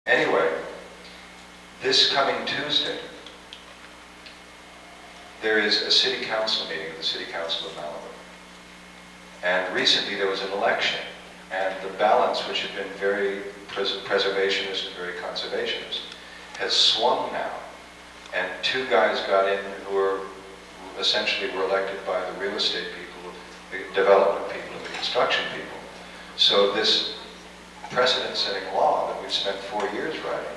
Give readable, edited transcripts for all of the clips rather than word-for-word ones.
Anyway, this coming Tuesday, there is a city council meeting of the City Council of Malibu. And recently there was an election, and the balance, which had been very preservationist and very conservationist, has swung now. And two guys got in who essentially were elected by the real estate people, the development people, and the construction people. So this precedent-setting law that we've spent 4 years writing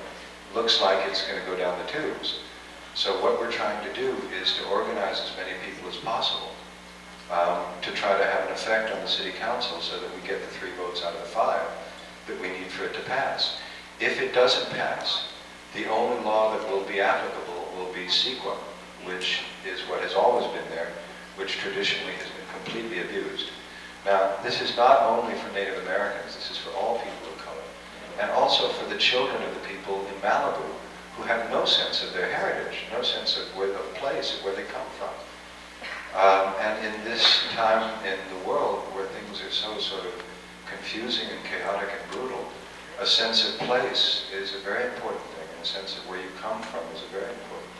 looks like it's going to go down the tubes. So what we're trying to do is to organize as many people as possible to try to have an effect on the City Council so that we get the 3 votes out of the 5 that we need for it to pass. If it doesn't pass, the only law that will be applicable will be CEQA, which is what has always been there, which traditionally has been completely abused. Now, this is not only for Native Americans, this is for all people of color, and also for the children of the people in Malibu who have no sense of their heritage, no sense of where the place, of where they come from. And in this time in the world where things are so sort of confusing and chaotic and brutal, a sense of place is a very important thing, and a sense of where you come from is a very important thing.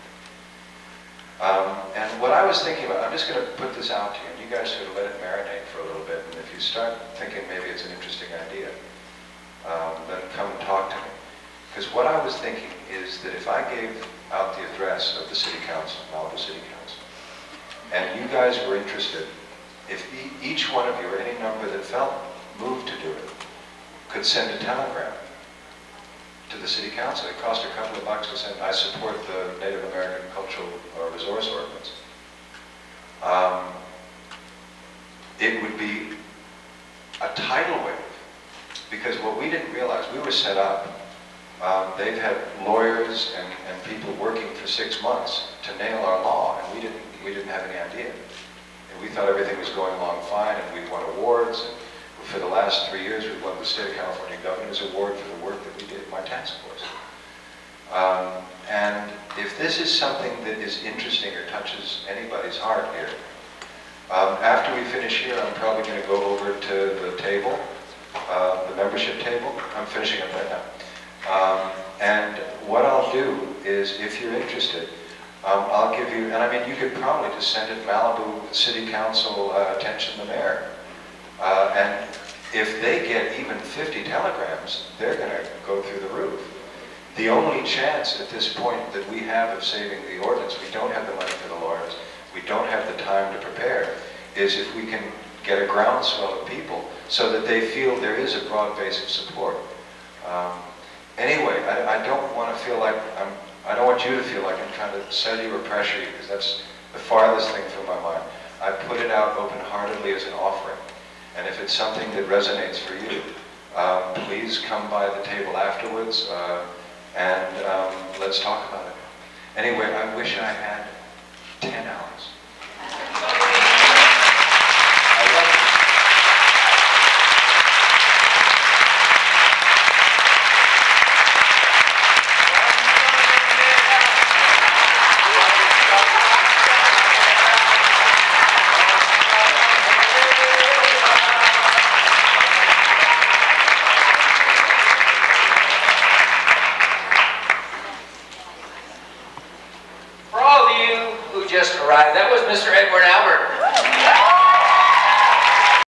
And what I was thinking about, I'm just going to put this out to you, and you guys sort of let it marinate for a little bit, and if you start thinking maybe it's an interesting idea, then come and talk to me. Because what I was thinking is that if I gave out the address of the City Council, Malibu City Council, and you guys were interested, if each one of you, or any number that felt moved to do it, could send a telegram to the City Council. It cost a couple of bucks to send. I support the Native American Cultural Resource Ordinance. It would be a tidal wave, because what we didn't realize, we were set up, they've had lawyers and people working for 6 months to nail our law, and we didn't have any idea. And we thought everything was going along fine, and we won awards, and for the last 3 years we won the State of California Governor's Award for the work that we did in my task force. And if this is something that is interesting or touches anybody's heart here, after we finish here, I'm probably going to go over to the table, the membership table. I'm finishing up right now. And what I'll do is, if you're interested, I'll give you, and I mean, you could probably just send it Malibu City Council, attention the mayor. And if they get even 50 telegrams, they're going to go through the roof. The only chance at this point that we have of saving the ordinance, we don't have the money for the lawyers, we don't have the time to prepare, is if we can get a groundswell of people so that they feel there is a broad base of support. Anyway, I don't want to feel like I don't want you to feel like I'm trying to sell you or pressure you, because that's the farthest thing from my mind. I put it out open-heartedly as an offering. And if it's something that resonates for you, please come by the table afterwards and let's talk about it. Anyway, I wish I had 10 hours.